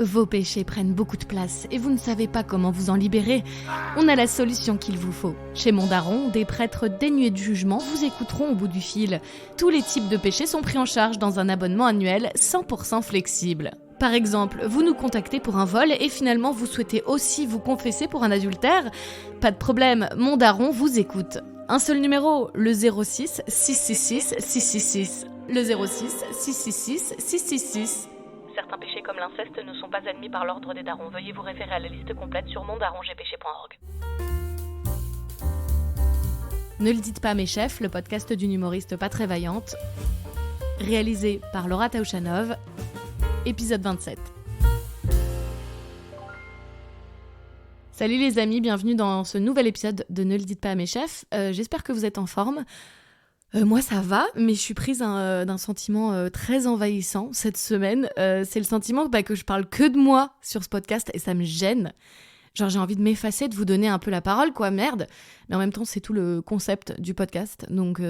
Vos péchés prennent beaucoup de place et vous ne savez pas comment vous en libérer? On a la solution qu'il vous faut. Chez Mondaron, des prêtres dénués de jugement vous écouteront au bout du fil. Tous les types de péchés sont pris en charge dans un abonnement annuel 100% flexible. Par exemple, vous nous contactez pour un vol et finalement vous souhaitez aussi vous confesser pour un adultère? Pas de problème, Mondaron vous écoute. Un seul numéro, le 06 666 666. Le 06 666 666. Certains péchés comme l'inceste ne sont pas admis par l'ordre des darons. Veuillez vous référer à la liste complète sur mondarongpéché.org. Ne le dites pas à mes chefs, le podcast d'une humoriste pas très vaillante. Réalisé par Laura Taouchanov. Épisode 27. Salut les amis, bienvenue dans ce nouvel épisode de Ne le dites pas à mes chefs. J'espère que vous êtes en forme. Moi ça va, mais je suis prise d'un sentiment très envahissant cette semaine. C'est le sentiment que je parle que de moi sur ce podcast et ça me gêne. Genre j'ai envie de m'effacer, de vous donner un peu la parole, quoi, merde. Mais en même temps c'est tout le concept du podcast, donc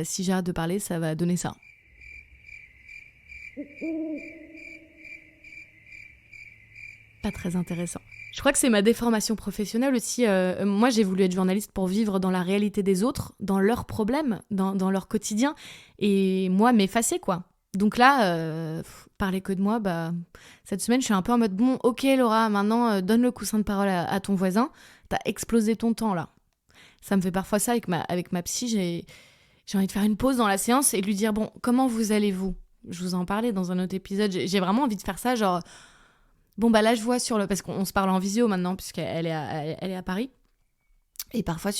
si j'arrête de parler ça va donner ça. Pas très intéressant. Je crois que c'est ma déformation professionnelle aussi. Moi, j'ai voulu être journaliste pour vivre dans la réalité des autres, dans leurs problèmes, dans leur quotidien, et moi, m'effacer, quoi. Donc là, parler que de moi, cette semaine, je suis un peu en mode, bon, ok Laura, maintenant, donne le coussin de parole à ton voisin, t'as explosé ton temps, là. Ça me fait parfois ça avec ma psy, j'ai envie de faire une pause dans la séance et de lui dire, bon, comment vous allez-vous ? Je vous en parlais dans un autre épisode, j'ai vraiment envie de faire ça, genre... Bon là je vois parce qu'on se parle en visio maintenant puisqu'elle est à Paris et parfois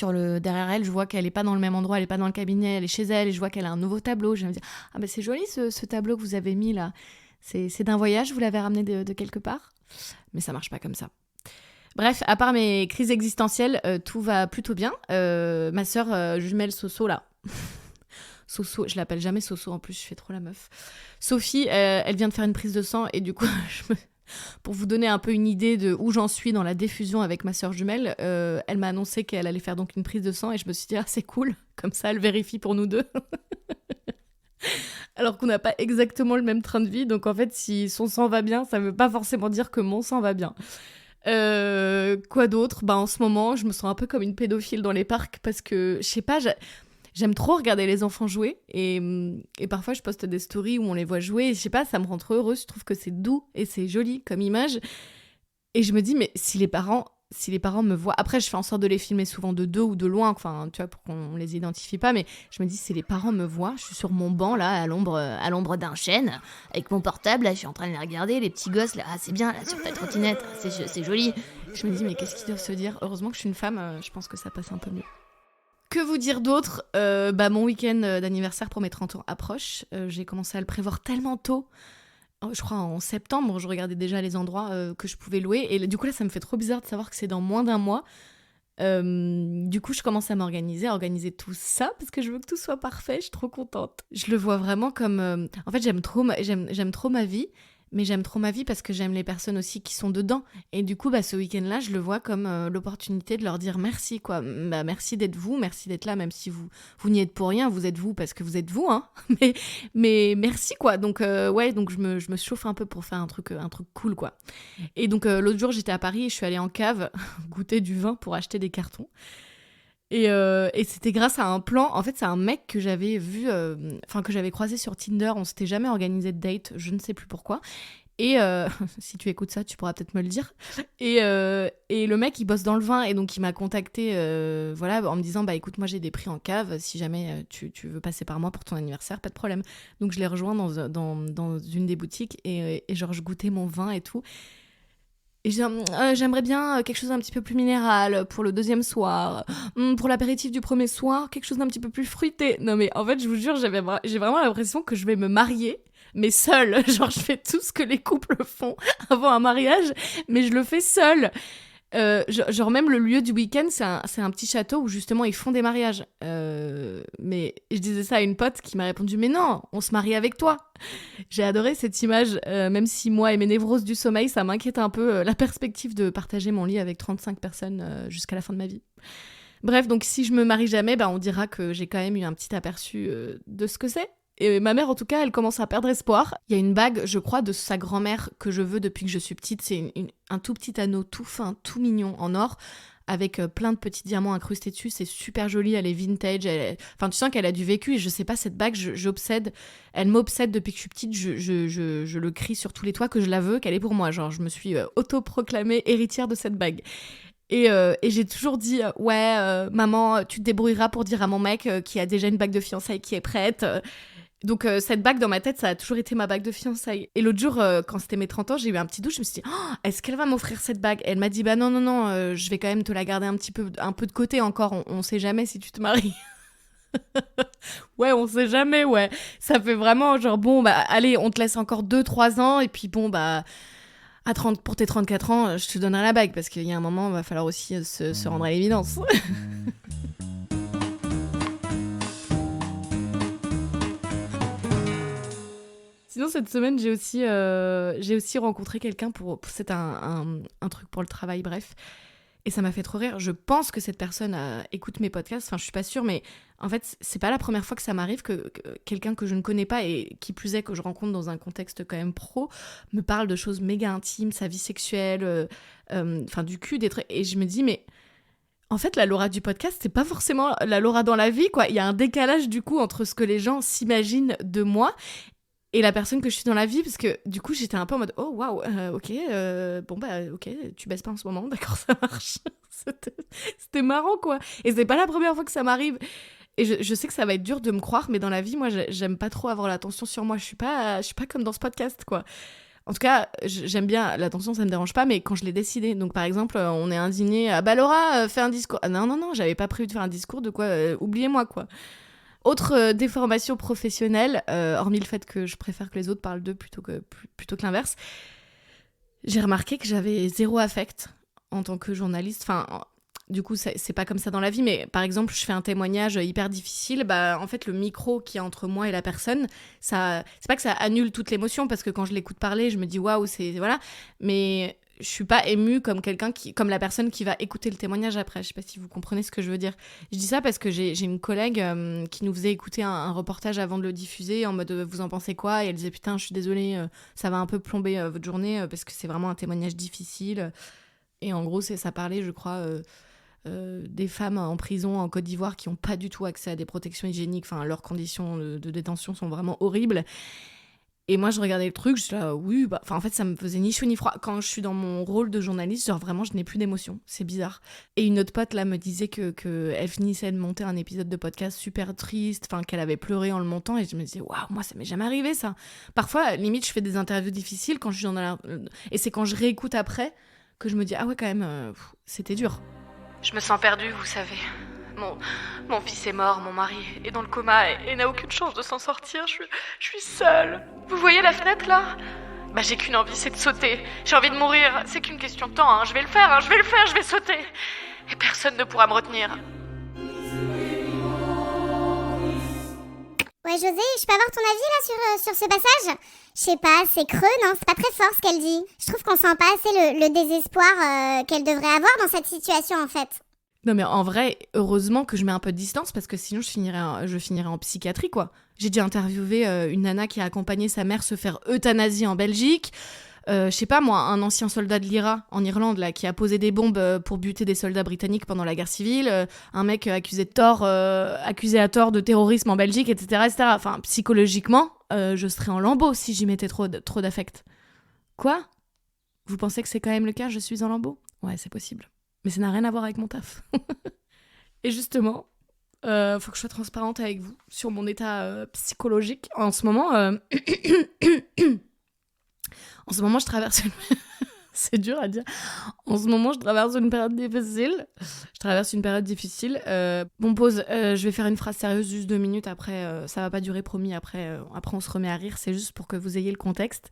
derrière elle je vois qu'elle est pas dans le même endroit, elle est pas dans le cabinet, elle est chez elle et je vois qu'elle a un nouveau tableau. Je vais me dire c'est joli ce tableau que vous avez mis là, c'est d'un voyage, vous l'avez ramené de quelque part, mais ça marche pas comme ça. Bref, à part mes crises existentielles, tout va plutôt bien. Ma sœur jumelle Soso là. Soso, je l'appelle jamais Soso en plus, je fais trop la meuf. Sophie, elle vient de faire une prise de sang et du coup pour vous donner un peu une idée de où j'en suis dans la diffusion avec ma sœur jumelle, elle m'a annoncé qu'elle allait faire donc une prise de sang et je me suis dit c'est cool, comme ça elle vérifie pour nous deux. Alors qu'on n'a pas exactement le même train de vie, donc en fait si son sang va bien, ça veut pas forcément dire que mon sang va bien. Quoi d'autre ? En ce moment, je me sens un peu comme une pédophile dans les parcs parce que, je sais pas, j'aime trop regarder les enfants jouer et parfois je poste des stories où on les voit jouer et je sais pas, ça me rend trop heureuse, je trouve que c'est doux et c'est joli comme image et je me dis mais si les parents me voient, après je fais en sorte de les filmer souvent de dos ou de loin, enfin tu vois, pour qu'on les identifie pas, mais je me dis si les parents me voient, je suis sur mon banc là à l'ombre d'un chêne avec mon portable là, je suis en train de les regarder, les petits gosses là, c'est bien là sur ta trottinette, c'est joli, je me dis mais qu'est-ce qu'ils doivent se dire, heureusement que je suis une femme, je pense que ça passe un peu mieux. Que vous dire d'autre ? Mon week-end d'anniversaire pour mes 30 ans approche. J'ai commencé à le prévoir tellement tôt. Je crois en septembre, je regardais déjà les endroits que je pouvais louer. Et du coup, là, ça me fait trop bizarre de savoir que c'est dans moins d'un mois. Du coup, je commence à m'organiser, à organiser tout ça parce que je veux que tout soit parfait. Je suis trop contente. Je le vois vraiment comme... En fait, j'aime trop ma vie. Mais j'aime trop ma vie parce que j'aime les personnes aussi qui sont dedans. Et du coup, ce week-end-là, je le vois comme l'opportunité de leur dire merci, quoi. Merci d'être vous, merci d'être là, même si vous n'y êtes pour rien, vous êtes vous parce que vous êtes vous, hein. Mais merci, quoi. Donc, donc je me chauffe un peu pour faire un truc cool, quoi. Et donc, l'autre jour, j'étais à Paris et je suis allée en cave goûter du vin pour acheter des cartons. Et c'était grâce à un plan, en fait c'est un mec que j'avais vu, que j'avais croisé sur Tinder, on s'était jamais organisé de date, je ne sais plus pourquoi, et si tu écoutes ça tu pourras peut-être me le dire, et le mec il bosse dans le vin et donc il m'a contacté en me disant écoute moi j'ai des prix en cave, si jamais tu veux passer par moi pour ton anniversaire, pas de problème. Donc je l'ai rejoint dans une des boutiques et genre je goûtais mon vin et tout. Et j'aimerais bien quelque chose d'un petit peu plus minéral pour le deuxième soir. Pour l'apéritif du premier soir, quelque chose d'un petit peu plus fruité. Non mais en fait, je vous jure, j'ai vraiment l'impression que je vais me marier, mais seule. Genre, je fais tout ce que les couples font avant un mariage, mais je le fais seule. Genre même le lieu du week-end, c'est un petit château où justement ils font des mariages. Mais je disais ça à une pote qui m'a répondu « Mais non, on se marie avec toi !» J'ai adoré cette image, même si moi et mes névroses du sommeil, ça m'inquiète un peu la perspective de partager mon lit avec 35 personnes jusqu'à la fin de ma vie. Bref, donc si je me marie jamais, on dira que j'ai quand même eu un petit aperçu de ce que c'est. Et ma mère, en tout cas, elle commence à perdre espoir. Il y a une bague, je crois, de sa grand-mère que je veux depuis que je suis petite. C'est un tout petit anneau tout fin, tout mignon, en or, avec plein de petits diamants incrustés dessus. C'est super joli, elle est vintage. Enfin, tu sens qu'elle a du vécu. Et je sais pas, cette bague, j'obsède. Elle m'obsède depuis que je suis petite. Je le crie sur tous les toits que je la veux, qu'elle est pour moi. Genre, je me suis autoproclamée héritière de cette bague. Et j'ai toujours dit, maman, tu te débrouilleras pour dire à mon mec qui a déjà une bague de fiançailles qui est prête. Donc cette bague dans ma tête, ça a toujours été ma bague de fiançailles. Et l'autre jour, quand c'était mes 30 ans, j'ai eu un petit doute, je me suis dit, oh, est-ce qu'elle va m'offrir cette bague ? Et elle m'a dit, bah non, je vais quand même te la garder un peu de côté encore, on sait jamais si tu te maries. Ouais, on sait jamais, ouais. Ça fait vraiment genre, bon, bah allez, on te laisse encore 2-3 ans, et puis bon, bah... pour tes 34 ans, je te donnerai la bague, parce qu'il y a un moment, il va falloir aussi se rendre à l'évidence. Sinon, cette semaine, j'ai aussi rencontré quelqu'un c'est un truc pour le travail, bref. Et ça m'a fait trop rire. Je pense que cette personne écoute mes podcasts. Enfin, je suis pas sûre, mais en fait, c'est pas la première fois que ça m'arrive que quelqu'un que je ne connais pas et qui plus est que je rencontre dans un contexte quand même pro me parle de choses méga intimes, sa vie sexuelle, du cul, des trucs. Et je me dis, mais en fait, la Laura du podcast, c'est pas forcément la Laura dans la vie, quoi. Il y a un décalage du coup entre ce que les gens s'imaginent de moi et la personne que je suis dans la vie, parce que du coup j'étais un peu en mode oh waouh, ok, ok, tu baisses pas en ce moment, d'accord, ça marche. C'était marrant, quoi. Et c'est pas la première fois que ça m'arrive. Et je sais que ça va être dur de me croire, mais dans la vie, moi j'aime pas trop avoir l'attention sur moi. Je suis pas comme dans ce podcast, quoi. En tout cas, j'aime bien l'attention, ça me dérange pas, mais quand je l'ai décidé. Donc par exemple, on est à un dîner, ah bah Laura, fais un discours. Ah, non, j'avais pas prévu de faire un discours, de quoi, oubliez-moi, quoi. Autre déformation professionnelle, hormis le fait que je préfère que les autres parlent d'eux plutôt que l'inverse, j'ai remarqué que j'avais zéro affect en tant que journaliste. Enfin, du coup, c'est pas comme ça dans la vie, mais par exemple, je fais un témoignage hyper difficile, bah en fait, le micro qu'il y a entre moi et la personne, c'est pas que ça annule toute l'émotion, parce que quand je l'écoute parler, je me dis waouh, voilà, mais je suis pas émue comme comme la personne qui va écouter le témoignage après. Je sais pas si vous comprenez ce que je veux dire. Je dis ça parce que j'ai une collègue qui nous faisait écouter un reportage avant de le diffuser en mode vous en pensez quoi, et elle disait putain, je suis désolée, ça va un peu plomber votre journée parce que c'est vraiment un témoignage difficile. Et en gros, ça parlait, je crois, des femmes en prison en Côte d'Ivoire qui ont pas du tout accès à des protections hygiéniques. Enfin, leurs conditions de détention sont vraiment horribles. Et moi, je regardais le truc, je suis là, oui, bah, en fait, ça me faisait ni chaud ni froid. Quand je suis dans mon rôle de journaliste, genre vraiment, je n'ai plus d'émotion. C'est bizarre. Et une autre pote, là, me disait que elle finissait de monter un épisode de podcast super triste, enfin, qu'elle avait pleuré en le montant, et je me disais, waouh, moi, ça m'est jamais arrivé, ça. Parfois, limite, je fais des interviews difficiles quand je suis et c'est quand je réécoute après que je me dis, ah ouais, quand même, c'était dur. Je me sens perdue, vous savez. Mon fils est mort, mon mari est dans le coma et n'a aucune chance de s'en sortir. Je suis seule. Vous voyez la fenêtre là ? Bah j'ai qu'une envie, c'est de sauter. J'ai envie de mourir. C'est qu'une question de temps, hein. Je vais le faire, je vais sauter. Et personne ne pourra me retenir. Ouais, José, je peux avoir ton avis là sur ce passage ? Je sais pas, c'est creux, non ? C'est pas très fort ce qu'elle dit. Je trouve qu'on sent pas assez le désespoir qu'elle devrait avoir dans cette situation en fait. Non mais en vrai, heureusement que je mets un peu de distance, parce que sinon je finirais en psychiatrie, quoi. J'ai déjà interviewé une nana qui a accompagné sa mère se faire euthanasier en Belgique. Je sais pas moi, un ancien soldat de l'IRA en Irlande là, qui a posé des bombes pour buter des soldats britanniques pendant la guerre civile. Un mec accusé à tort de terrorisme en Belgique, etc. Enfin, psychologiquement, je serais en lambeaux si j'y mettais trop d'affect. Quoi ? Vous pensez que c'est quand même le cas, je suis en lambeaux ? Ouais, c'est possible. Mais ça n'a rien à voir avec mon taf. Et justement, faut que je sois transparente avec vous sur mon état psychologique. En ce moment, je traverse c'est dur à dire. En ce moment, je traverse une période difficile. Pause. Je vais faire une phrase sérieuse, juste 2 minutes. Après, ça va pas durer, promis. Après, on se remet à rire. C'est juste pour que vous ayez le contexte.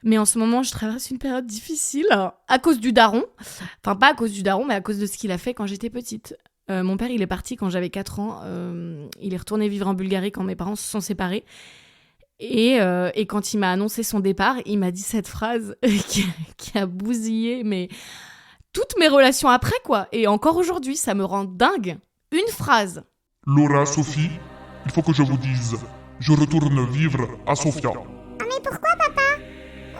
Mais en ce moment, je traverse une période difficile à cause du daron. Enfin, pas à cause du daron, mais à cause de ce qu'il a fait quand j'étais petite. Mon père, il est parti quand j'avais 4 ans. Il est retourné vivre en Bulgarie quand mes parents se sont séparés. Et quand il m'a annoncé son départ, il m'a dit cette phrase qui a bousillé toutes mes relations après, quoi. Et encore aujourd'hui, ça me rend dingue. Une phrase. Laura, Sophie, il faut que je vous dise. Je retourne vivre à Sofia. Ah mais pourquoi papa?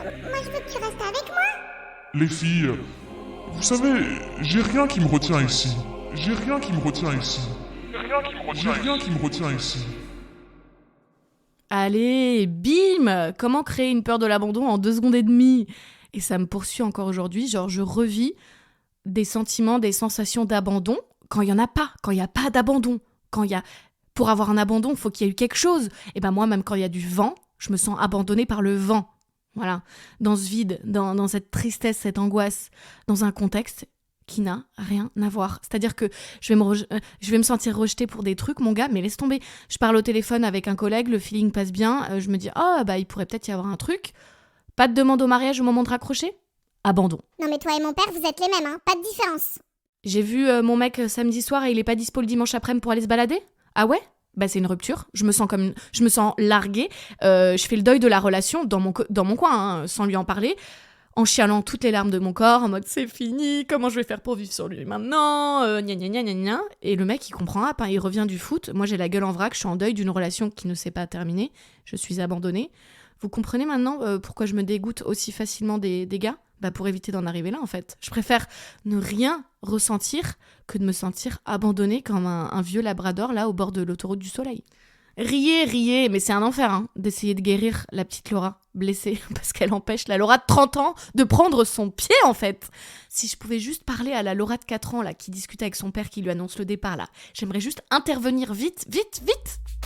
Moi je veux que tu restes avec moi. Les filles, vous savez, j'ai rien qui me retient ici. J'ai rien qui me retient ici. Allez, bim! Comment créer une peur de l'abandon en 2 secondes et demie? Et ça me poursuit encore aujourd'hui, genre je revis des sentiments, des sensations d'abandon quand il n'y en a pas, quand il n'y a pas d'abandon. Pour avoir un abandon, il faut qu'il y ait eu quelque chose. Et ben moi, même quand il y a du vent, je me sens abandonnée par le vent. Voilà, dans ce vide, dans cette tristesse, cette angoisse, dans un contexte qui n'a rien à voir. C'est-à-dire que je vais me sentir rejetée pour des trucs, mon gars, mais laisse tomber. Je parle au téléphone avec un collègue, le feeling passe bien, je me dis « Ah, bah il pourrait peut-être y avoir un truc ». Pas de demande au mariage au moment de raccrocher ? Abandon. Non mais toi et mon père, vous êtes les mêmes, hein. Pas de différence. J'ai vu mon mec samedi soir et il est pas dispo le dimanche après-midi pour aller se balader ? Ah ouais ? Bah c'est une rupture. Je me sens larguée. Je fais le deuil de la relation dans mon coin, hein, sans lui en parler. En chialant toutes les larmes de mon corps, en mode c'est fini, comment je vais faire pour vivre sur lui maintenant, gna gna gna gna gna. Et le mec il comprend pas, il revient du foot, moi j'ai la gueule en vrac, je suis en deuil d'une relation qui ne s'est pas terminée, je suis abandonnée. Vous comprenez maintenant pourquoi je me dégoûte aussi facilement des gars ? Bah pour éviter d'en arriver là en fait. Je préfère ne rien ressentir que de me sentir abandonnée comme un vieux labrador là au bord de l'autoroute du soleil. Riez, mais c'est un enfer hein, d'essayer de guérir la petite Laura blessée parce qu'elle empêche la Laura de 30 ans de prendre son pied en fait. Si je pouvais juste parler à la Laura de 4 ans là qui discute avec son père qui lui annonce le départ là, j'aimerais juste intervenir vite.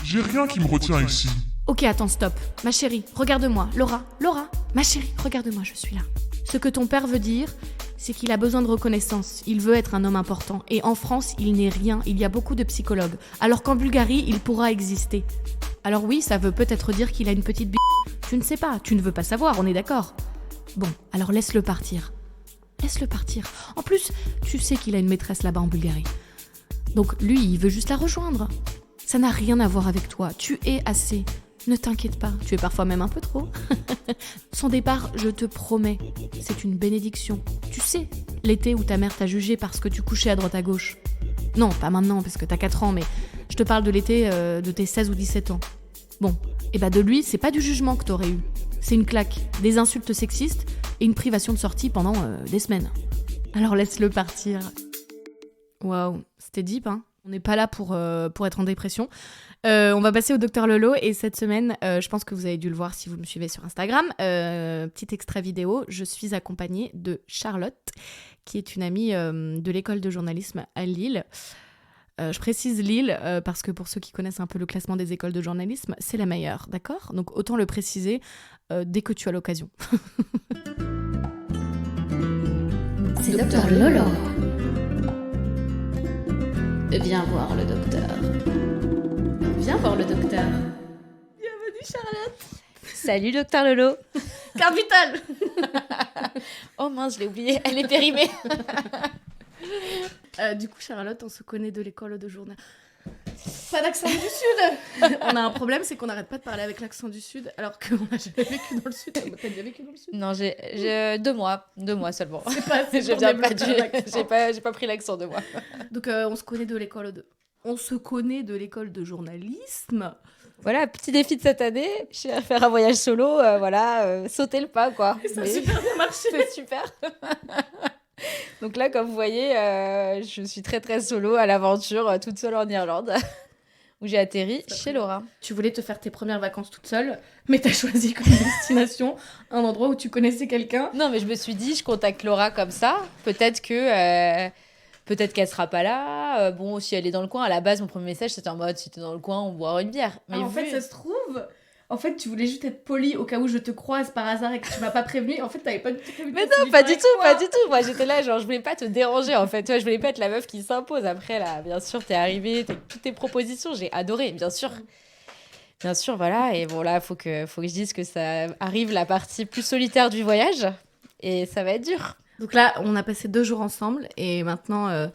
J'ai rien qui me retient ici. Ok, attends, stop. Ma chérie, regarde-moi. Laura, ma chérie, regarde-moi, je suis là. Ce que ton père veut dire, c'est qu'il a besoin de reconnaissance. Il veut être un homme important. Et en France, il n'est rien. Il y a beaucoup de psychologues. Alors qu'en Bulgarie, il pourra exister. Alors oui, ça veut peut-être dire qu'il a une petite Tu ne sais pas, tu ne veux pas savoir, on est d'accord. Bon, alors laisse-le partir. Laisse-le partir. En plus, tu sais qu'il a une maîtresse là-bas en Bulgarie. Donc lui, il veut juste la rejoindre. Ça n'a rien à voir avec toi. Tu es assez. Ne t'inquiète pas, tu es parfois même un peu trop. Son départ, je te promets, c'est une bénédiction. Tu sais, l'été où ta mère t'a jugé parce que tu couchais à droite à gauche. Non, pas maintenant, parce que t'as 4 ans, mais je te parle de l'été de tes 16 ou 17 ans. Bon, et bah de lui, c'est pas du jugement que t'aurais eu. C'est une claque, des insultes sexistes et une privation de sortie pendant des semaines. Alors laisse-le partir. Waouh, c'était deep, hein. On n'est pas là pour être en dépression. On va passer au Docteur Lolo et cette semaine, je pense que vous avez dû le voir si vous me suivez sur Instagram, petit extrait vidéo, je suis accompagnée de Charlotte, qui est une amie de l'école de journalisme à Lille. Je précise Lille parce que pour ceux qui connaissent un peu le classement des écoles de journalisme, c'est la meilleure, d'accord ? Donc autant le préciser dès que tu as l'occasion. C'est Docteur Lolo. Viens voir le docteur. Viens voir le docteur. Bienvenue Charlotte. Salut Docteur Lolo. Carte vitale. Oh mince, je l'ai oublié, elle est périmée. Du coup Charlotte, on se connaît de l'école de journal. Pas d'accent du Sud. On a un problème, c'est qu'on n'arrête pas de parler avec l'accent du Sud, alors qu'on n'a jamais vécu dans le Sud. T'as déjà vécu dans le Sud ? Non, j'ai 2 mois seulement. C'est pas assez. Je viens pas j'ai pas pris l'accent 2 mois. Donc on se connaît de l'école de journalisme. Voilà, petit défi de cette année, je vais faire un voyage solo, sauter le pas quoi. Et ça a super bien marché. C'est super. Donc là, comme vous voyez, je suis très très solo à l'aventure, toute seule en Irlande, où j'ai atterri chez Laura. Tu voulais te faire tes premières vacances toute seule, mais t'as choisi comme destination un endroit où tu connaissais quelqu'un. Non, mais je me suis dit, je contacte Laura comme ça, peut-être qu'elle sera pas là. Bon, si elle est dans le coin, à la base, mon premier message, c'était en mode, si t'es dans le coin, on boira une bière. Mais en fait, ça se trouve... En fait, tu voulais juste être poli au cas où je te croise par hasard et que tu m'as pas prévenu. En fait, t'avais pas du tout prévenu. Mais non, pas du tout. Moi, j'étais là, genre, je voulais pas te déranger, en fait. Tu vois, je voulais pas être la meuf qui s'impose. Après, là, bien sûr, t'es arrivée, toutes tes propositions, j'ai adoré, bien sûr. Bien sûr, voilà. Et bon, là, faut que je dise que ça arrive la partie plus solitaire du voyage. Et ça va être dur. Donc là, on a passé 2 jours ensemble. Et maintenant,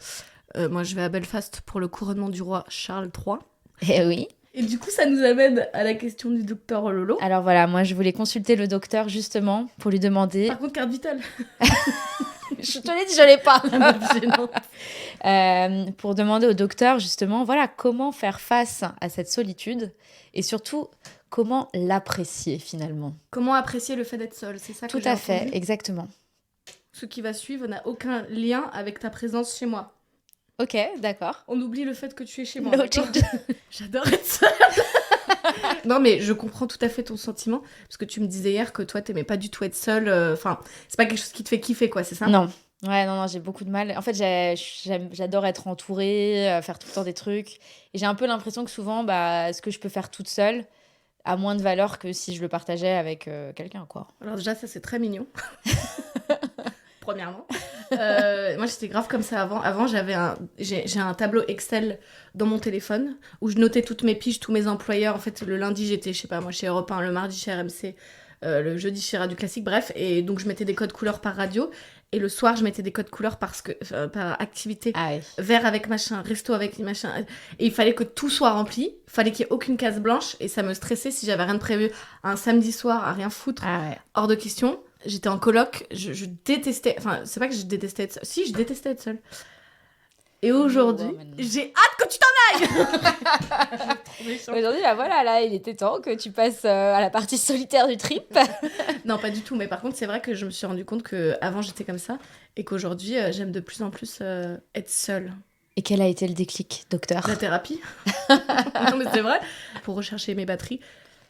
moi, je vais à Belfast pour le couronnement du roi Charles III. Eh oui. Et du coup, ça nous amène à la question du docteur Lolo. Alors voilà, moi, je voulais consulter le docteur, justement, pour lui demander... Par contre, carte vitale. Je te l'ai dit, je l'ai pas. Gênant. Pour demander au docteur, justement, voilà, comment faire face à cette solitude et surtout, comment l'apprécier finalement. Comment apprécier le fait d'être seul, c'est ça que Tout j'ai à fait, entendu. exactement. Ce qui va suivre n'a aucun lien avec ta présence chez moi. Ok, d'accord. On oublie le fait que tu es chez moi. No d'accord change. J'adore être seule. Non, mais je comprends tout à fait ton sentiment. Parce que tu me disais hier que toi, t'aimais pas du tout être seule. Enfin, c'est pas quelque chose qui te fait kiffer, quoi, c'est ça? Non. Ouais, non, j'ai beaucoup de mal. En fait, j'adore être entourée, faire tout le temps des trucs. Et j'ai un peu l'impression que souvent, ce que je peux faire toute seule a moins de valeur que si je le partageais avec quelqu'un, quoi. Alors déjà, ça, c'est très mignon. Premièrement. Moi, j'étais grave comme ça avant. Avant, j'ai un tableau Excel dans mon téléphone où je notais toutes mes piges, tous mes employeurs. En fait, le lundi, j'étais, je sais pas, moi, chez Europe 1, le mardi chez RMC, le jeudi chez Radio Classique, bref. Et donc, je mettais des codes couleurs par radio. Et le soir, je mettais des codes couleurs par activité. Ah oui. Verre avec machin, resto avec machin. Et il fallait que tout soit rempli. Il fallait qu'il n'y ait aucune case blanche. Et ça me stressait si j'avais rien de prévu un samedi soir à rien foutre. Ah ouais. Hors de question. J'étais en coloc. Je détestais... Enfin, c'est pas que je détestais être seule. Si, je détestais être seule. Et aujourd'hui, j'ai hâte que tu t'en ailles. Aujourd'hui, voilà, là, il était temps que tu passes à la partie solitaire du trip. Non, pas du tout. Mais par contre, c'est vrai que je me suis rendu compte qu'avant, j'étais comme ça. Et qu'aujourd'hui, j'aime de plus en plus être seule. Et quel a été le déclic, docteur? La thérapie. Non, mais c'est vrai. Pour rechercher mes batteries,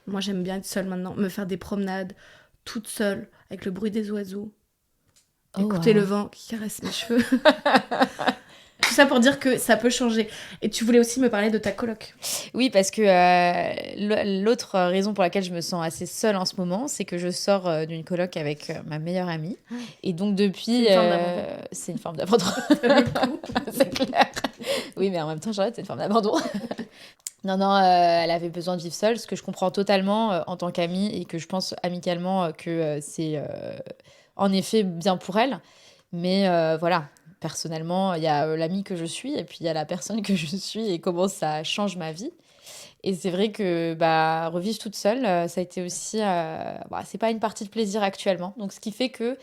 moi, j'aime bien être seule maintenant. Me faire des promenades toute seule, avec le bruit des oiseaux. Écouter le vent qui caresse mes cheveux. Tout ça pour dire que ça peut changer. Et tu voulais aussi me parler de ta coloc. Oui, parce que l'autre raison pour laquelle je me sens assez seule en ce moment, c'est que je sors d'une coloc avec ma meilleure amie. Et donc depuis... C'est une forme d'abandon. C'est clair. Oui, mais en même temps, j'arrête, c'est une forme d'abandon. Non, elle avait besoin de vivre seule, ce que je comprends totalement en tant qu'amie et que je pense amicalement que c'est en effet bien pour elle. Mais voilà, personnellement, il y a l'amie que je suis et puis il y a la personne que je suis et comment ça change ma vie. Et c'est vrai que revivre toute seule, ça a été aussi... c'est pas une partie de plaisir actuellement. Donc ce qui fait que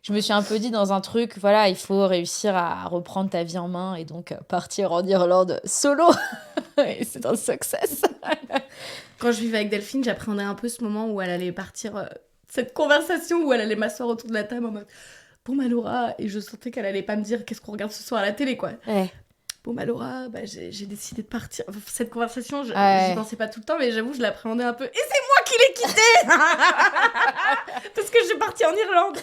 je me suis un peu dit dans un truc, voilà, il faut réussir à reprendre ta vie en main et donc partir en Irlande solo. Et c'est un success. Quand je vivais avec Delphine, j'appréhendais un peu ce moment où elle allait partir, cette conversation où elle allait m'asseoir autour de la table en mode « Bon, Laura », et je sentais qu'elle allait pas me dire « Qu'est-ce qu'on regarde ce soir à la télé ?» quoi. Ouais. Bon, Laura, j'ai décidé de partir. Enfin, cette conversation, j'y Ouais. pensais pas tout le temps, mais j'avoue, je l'appréhendais un peu. Et c'est moi qui l'ai quittée parce que je suis partie en Irlande.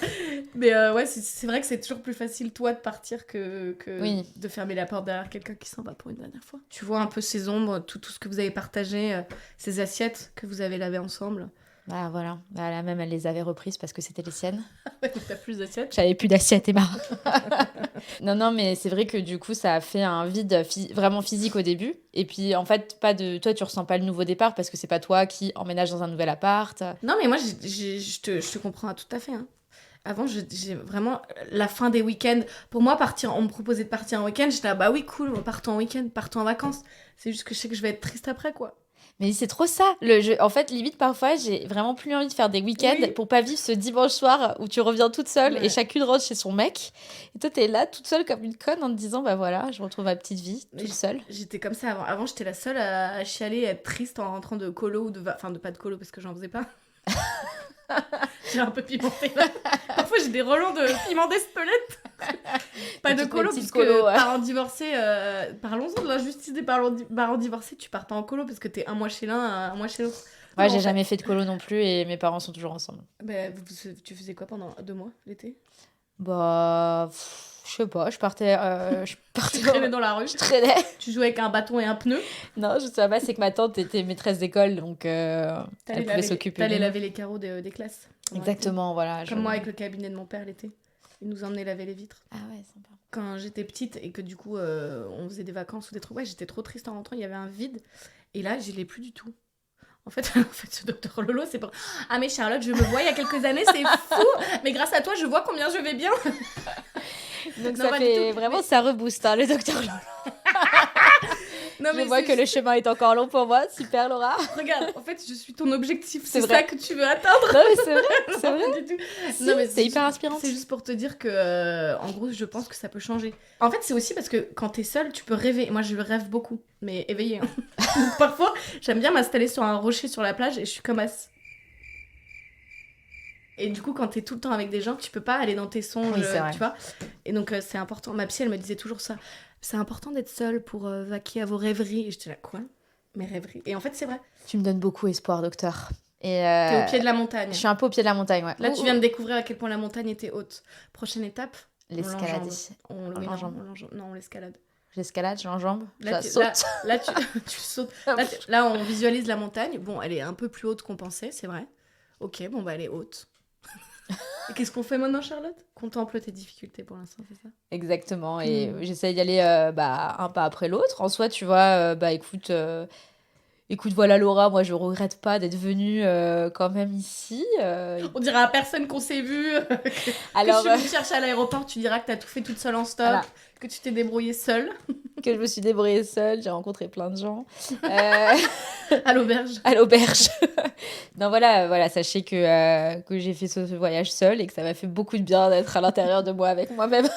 Mais ouais, c'est vrai que c'est toujours plus facile, toi, de partir que Oui. de fermer la porte derrière quelqu'un qui s'en va pour une dernière fois. Tu vois un peu ces ombres, tout ce que vous avez partagé, ces assiettes que vous avez lavées ensemble. Voilà. La même, elle les avait reprises parce que c'était les siennes. T'as plus d'assiettes. J'avais plus d'assiettes, Emma. Non, mais c'est vrai que du coup, ça a fait un vide vraiment physique au début. Et puis, en fait, toi, tu ressens pas le nouveau départ parce que c'est pas toi qui emménage dans un nouvel appart. Non, mais moi, je te comprends tout à fait. Hein. Avant, j'ai vraiment la fin des week-ends. Pour moi, on me proposait de partir en week-end. J'étais là, bah oui, cool, partons en week-end, partons en vacances. C'est juste que je sais que je vais être triste après, quoi. Mais c'est trop ça. En fait, limite, parfois, j'ai vraiment plus envie de faire des week-ends pour pas vivre ce dimanche soir où tu reviens toute seule et chacune rentre chez son mec. Et toi, t'es là toute seule comme une conne en te disant, voilà, je retrouve ma petite vie toute seule. J'étais comme ça avant. Avant, j'étais la seule à chialer, à être triste en rentrant de colo ou enfin, pas de colo parce que j'en faisais pas. J'ai un peu pimenté là. Parfois, j'ai des relents de piment d'Espelette. Pas de colo, parce que parents divorcés, parlons-en de l'injustice des parents divorcés, tu pars pas en colo parce que t'es un mois chez l'un, un mois chez l'autre. Ouais, j'ai jamais fait de colo non plus et mes parents sont toujours ensemble. Tu faisais quoi pendant 2 mois l'été? Je sais pas, je partais Tu traînais dans la rue? Je traînais. Tu jouais avec un bâton et un pneu? Non, je sais pas, c'est que ma tante était maîtresse d'école, donc elle pouvait s'occuper. T'allais laver les carreaux des classes. Exactement, voilà. Comme moi avec le cabinet de mon père l'été. Il nous emmenait laver les vitres. Ah ouais, sympa. Quand j'étais petite et que du coup on faisait des vacances ou des trucs, j'étais trop triste en rentrant, il y avait un vide. Et là, je l'ai plus du tout. En fait, ce docteur Lolo, c'est pour... Ah mais Charlotte, je me vois il y a quelques années, c'est fou. Mais grâce à toi, je vois combien je vais bien. Donc non, ça fait vraiment, ça rebooste, hein, le docteur Lolo. Non, Je mais vois c'est que le chemin est encore long pour moi. Super, Laura. Regarde, en fait, je suis ton objectif. C'est C'est vrai. ça que tu veux atteindre. Non, mais c'est vrai, c'est vrai. Pas du tout. Si, Non, mais c'est hyper inspirant. C'est juste pour te dire que, en gros, je pense que ça peut changer. En fait, c'est aussi parce que quand t'es seule, tu peux rêver. Moi, je rêve beaucoup, mais éveillée. Hein. Donc, parfois, j'aime bien m'installer sur un rocher sur la plage et je suis comme as. Et du coup, quand t'es tout le temps avec des gens, tu peux pas aller dans tes songes, Oui, c'est vrai. tu vois. Et donc, c'est important. Ma psy, elle me disait toujours ça. C'est important d'être seule pour vaquer à vos rêveries. Et j'étais là, quoi? Mes rêveries. Et en fait, c'est vrai. Tu me donnes beaucoup espoir, docteur. Et T'es au pied de la montagne. je suis un peu au pied de la montagne, ouais. Là, tu viens de découvrir à quel point la montagne était haute. Prochaine étape, L'escalade. on On l'enjambe. l'enjambe. Non, on l'escalade. J'escalade, je l'enjambe, je Là, la tu, saute. là, tu sautes. Là, on visualise la montagne. Bon, elle est un peu plus haute qu'on pensait, c'est vrai. Ok, bon, bah, elle est haute. Et qu'est-ce qu'on fait maintenant, Charlotte? Contemple tes difficultés pour l'instant, c'est ça? Exactement, et j'essaye d'y aller un pas après l'autre. En soi, tu vois, écoute, voilà Laura, moi je regrette pas d'être venue quand même ici. On dira à personne qu'on s'est vu. Alors, que je suis venue chercher à l'aéroport, tu diras que t'as tout fait toute seule en stop, Voilà. que tu t'es débrouillée seule que je me suis débrouillée seule, j'ai rencontré plein de gens. à l'auberge. À l'auberge. Non, voilà, sachez que j'ai fait ce voyage seule et que ça m'a fait beaucoup de bien d'être à l'intérieur de moi avec moi-même.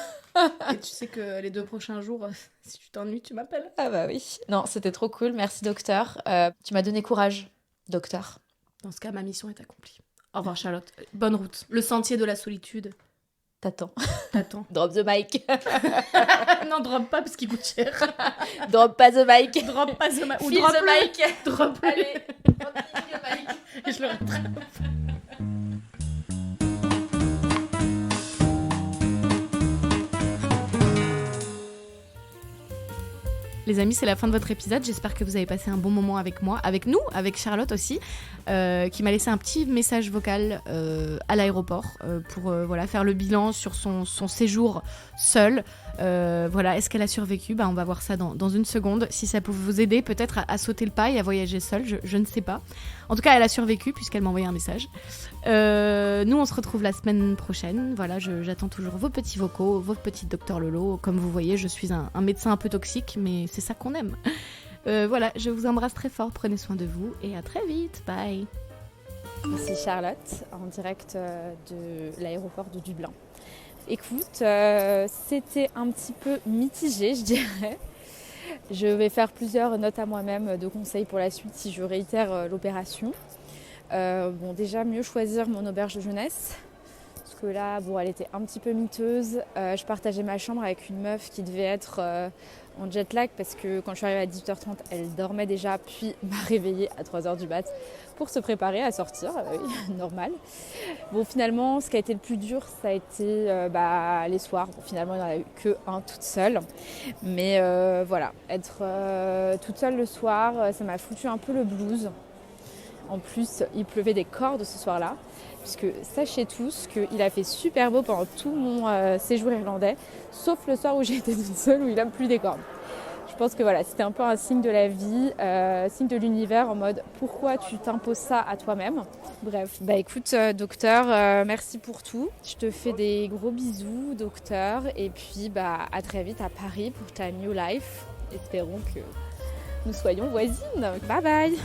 Et tu sais que les 2 prochains jours, si tu t'ennuies, tu m'appelles. Ah bah oui. Non, c'était trop cool, merci docteur. Tu m'as donné courage, docteur. Dans ce cas, ma mission est accomplie. Au revoir, Charlotte. Bonne route. Le sentier de la solitude T'attends. t'attend. Drop the mic. Non, drop pas parce qu'il coûte cher. Drop pas the mic. Drop pas the mic. Ou Feel drop the le mic. Drop le. Allez, drop the mic. Et je le rattrape. Les amis, c'est la fin de votre épisode. J'espère que vous avez passé un bon moment avec moi, avec nous, avec Charlotte aussi, qui m'a laissé un petit message vocal à l'aéroport pour voilà, faire le bilan sur son séjour seul. Voilà, est-ce qu'elle a survécu? On va voir ça dans une seconde. Si ça peut vous aider peut-être à sauter le pas et à voyager seule, je ne sais pas. En tout cas, elle a survécu puisqu'elle m'a envoyé un message. Nous, on se retrouve la semaine prochaine. Voilà, j'attends toujours vos petits vocaux, vos petits Docteur Lolo. Comme vous voyez, je suis un médecin un peu toxique, mais c'est ça qu'on aime. Voilà, je vous embrasse très fort. Prenez soin de vous et à très vite. Bye. Ici Charlotte, en direct de l'aéroport de Dublin. Écoute, c'était un petit peu mitigé, je dirais. Je vais faire plusieurs notes à moi-même de conseils pour la suite si je réitère l'opération. Déjà, mieux choisir mon auberge de jeunesse. Parce que là, elle était un petit peu miteuse. Je partageais ma chambre avec une meuf qui devait être en jet lag parce que quand je suis arrivée à 18h30, elle dormait déjà, puis m'a réveillée à 3h du mat pour se préparer à sortir. Oui, normal. Bon, finalement, ce qui a été le plus dur, ça a été les soirs. Bon, finalement, il n'y en a eu que un toute seule. Mais voilà, être toute seule le soir, ça m'a foutu un peu le blues. En plus, il pleuvait des cordes ce soir-là, puisque sachez tous qu'il a fait super beau pendant tout mon séjour irlandais, sauf le soir où j'ai été toute seule, où il a plu des cordes. Je pense que voilà, c'était un peu un signe de la vie, signe de l'univers, en mode pourquoi tu t'imposes ça à toi-même. Bref, écoute docteur, merci pour tout. Je te fais des gros bisous docteur, et puis à très vite à Paris pour ta new life. Espérons que nous soyons voisines. Bye bye.